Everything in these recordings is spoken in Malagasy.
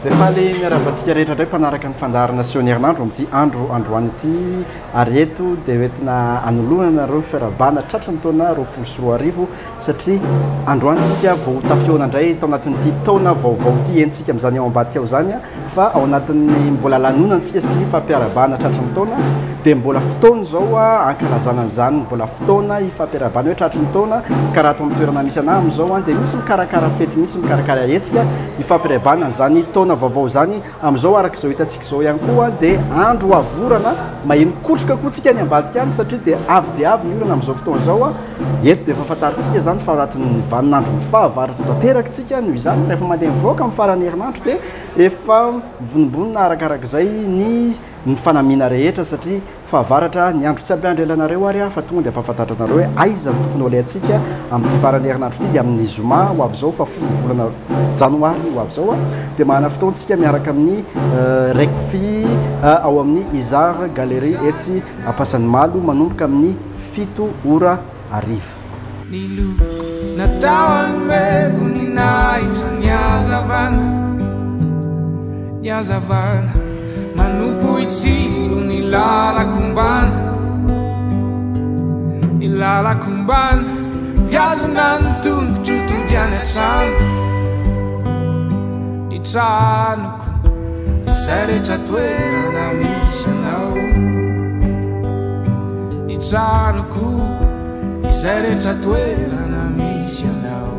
Defa le miaravantsika rehetra ndray mpanaraka ny fandarana sy herinandro amin'ity androany ity ary eto dia hoentina anoloana nareo fiarabana tratrany taona 2024 satria androantsika vao tafiona indray tao anatin'ity taona vaovao ity entsika amin'izany ao ambadika ao zany fa ao anatin'ny mbola lanonantsika satria fampiarabana tratrany taona dia mbola fotoana zao ankalazana an'izany mbola fotoana ifampiarabana hoe tratrany taona ka raha ato amin'ny toerana misy ana amin'izao dia misy mikarakara fety misy mikarakara etsika ifampiarabana an'izany taona vaovao zany amin'izao araka izao hitantsika izao ihany koa dia andro avorana maheno kotroka koa tsika ny ambadika any satria dia avy ny olana amin'izao fotoana izao eto dia fahafantarintsika zany fa anatin'ny vaninandro ny fahavaratra tanteraka tsika noho izany rehefa mandeha mivoaka amin'ny farany herinandro dia efa vonimbonina arakarak'izay ny fanamina rehetra satria fahavaratra ny andro tsy ampiandry elanareo ary fa tonga dia ampahafantatra anareo hoe aiza ny tokony olayntsika amin'ity farany herinandro ity dia amin'ny zoma ho avy izao fa folo volana janoary ho avy izao dia mahana fotoantsika miaraka amin'ny rekfy ao amin'ny izar galerie etsy ampasan'ny malo manomboka amin'ny 7 ora ariva manompo itsilo ny lalakombana viazona ny tombotro tondiany atrano ny tranoko izay rehetra toerana misy anao ny tranoko izay rehetra toerana misy anao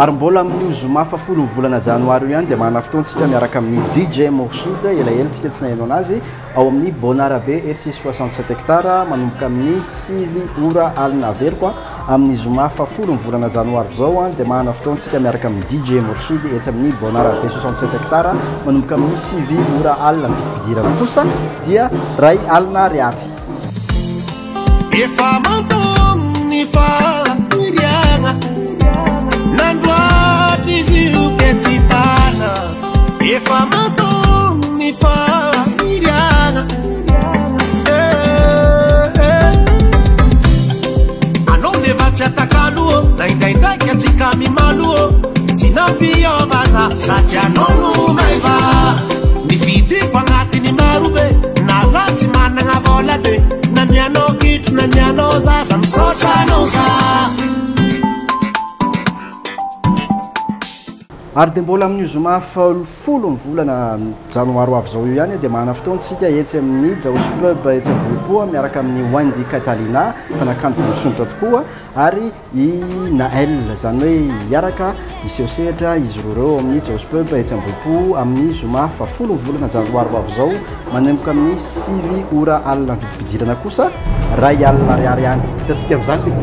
ary mbola amin'ny zoma fa folo volana janoary ihany dia mahana fotoantsika miaraka amin'ny DJ Mourchid elaela tsika tsy nahaino anazy ao amin'ny Bonarabe etsy 67 hectara manomboka amin'ny 7 ora alina avery amin'ny zoma fa folo volana janoary izao dia mahana fotoantsika miaraka amin'ny DJ Mourchid etsy amin'ny Bonarabe 67 hectara manomboka amin'ny 7 ora alina vidipidirana kosa dia ray alina ariary efa mantomny fampiriana Nandwatiziu ketitana efa mantomny fampiriana anao mevatsy atakaloô na indraindraiky atsika mimaloô tsy nampiôvaza satry anao no maiva nifidiko agnatiny marobe na za tsy managna vola be na mianao kitro na mianao zaza misaotra anao za ary dia mbola amin'ny zoma folo ny volana janoary avy izao io ihany dia mahana fotoantsika etsy amin'ny Jaos Club etsy Ambohipo miaraka amin'ny Wendy Catalina mpanakanjo misonitra tokoa ary i Nael zany hoe miaraka isehosehatra izy reo amin'ny Jaos Club etsy Ambohipo amin'ny zoma fa folo volana janoary avy izao manomboka amin'ny 7 ora alina vidipidirana kosa ray alina ariary ihany hitantsika amin'izany dia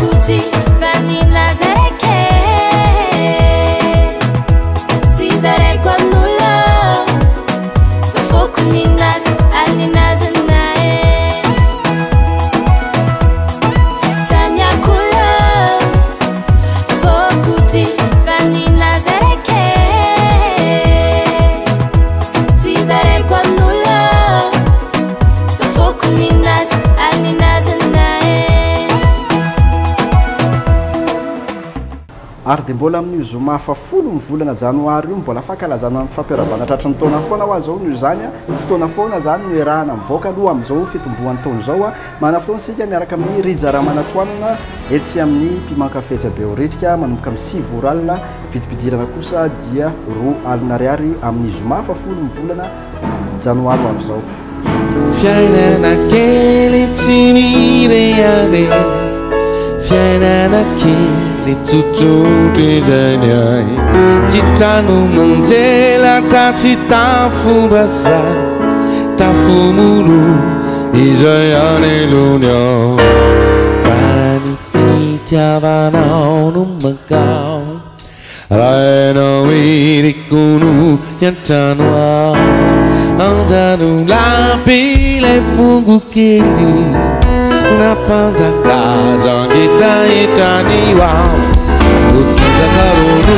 kotroka Vanilla zareke si zarekwa nulo foku ninas alinaza nae tamya kulo fokuti vanilla zareke si zarekwa nulo foku ninas alinaza ary dia mbola amin'ny zoma fa folo ny volana janoary io mbola fankalazana ny fampiarabana tratrany taona foana ho azy zao noho izany fotoana foana zany no erahana mivoaka aloha amin'izao fitombohan'ny taona izao mahana fotoantsika miaraka amin'ny rijaramanatoanina etsy amin'ny pimankafe be oritrika manomboka amin'ny 7 ora alina vidipidirana kosa dia 2 alina ariary amin'ny zoma fa folo ny volana janoary avy izao fiainana kely tsy mireale fiainana kely tsotsotry zany ay tsy trano manjelatra tsy tafombaza tafomolo izay anelony ao farany fitiavanao no makao raha enao irikono hiantrano ao anjano lampilay pongo kely napanjaka zangitahitany ao utakarono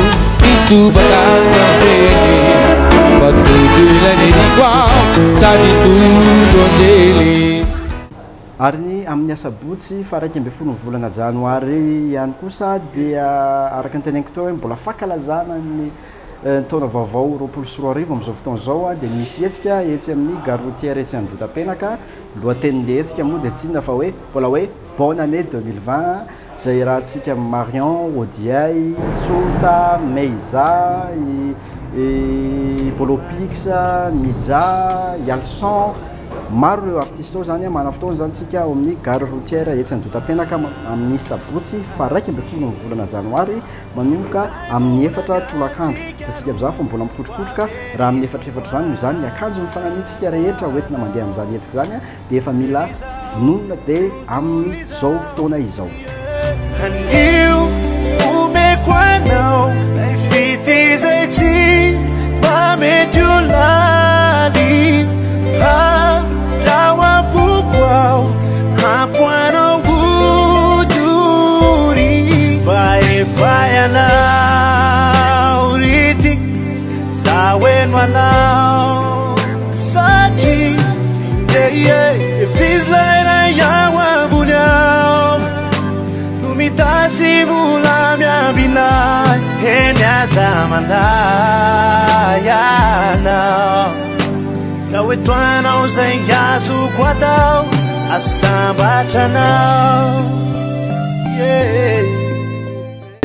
itubakanga peni batuju ilani kwao sadi tujonje ary ny amin'ny asabotsy fa raiky ambe folo volana janoary ihany kosa dia araka ny teneniko teo hoe mbola fankalazana ny taona vaovao roapolo sy roa arivo amin'izao fotoana izao a dia misy hetsika etsy amin'ny gare routière etsy Andotapenaka lohatenin'le hetsika moa dia tsinona fa hoe mbola hoe bonne année 2020 zay raha antsika Marion Odiay Tsolta Meiza Bolopix Midja Yalson maro ireo artiste ao zany mana fotoana zany tsika ao amin'ny gare routière etsy Andotapenaka amin'ny sabotsy fa raiky ambe folo ny volana janoary manomboka amin'ny efatra tolakandro atsika amin'izany fa mbola mikotrokotroka raha amin'ny efatrefatra zany noho izany ny akanjo ny fananitsika rehetra hoentina mandeha amin'izany hetsika zany dia efa mila vononina dia amin'ny zao fotoana izao Anio omeko anao ay fity zay tsy mamety ho lany Dao ampoko ao ampoanao vodory Vai anao rity zaho eno anao saky Fiz laina iaho ambony ao No mitasy vola miambinay Eny aza manday anao Zaho etoanao zay azoko atao asambatranao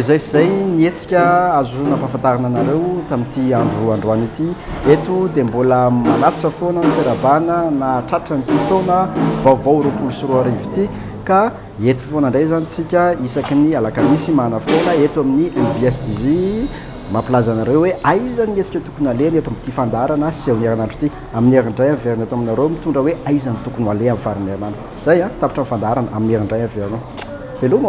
Zay zay nietsika azona mpahafantarana anareo tamin'ity androany ity eto dia mbola manatitra foana ny fiarabana na tratra ny taona vaovao roapolo sy roa arivo ity ka eto foana indray zany tsika isaky ny alakamisy mahana fotoana eto amin'ny MBS TV mampilaza anareo hoe aiza ny hetsika tokony aleny eto amin'ity fandarana sy amin'ny herinandro ity amin'ny herindray averina eto aminareo mitondra hoe aiza ny tokony ho ale amin'ny farin'ny herinandro zay tapitra ny fandarana amin'ny herindray averina veloma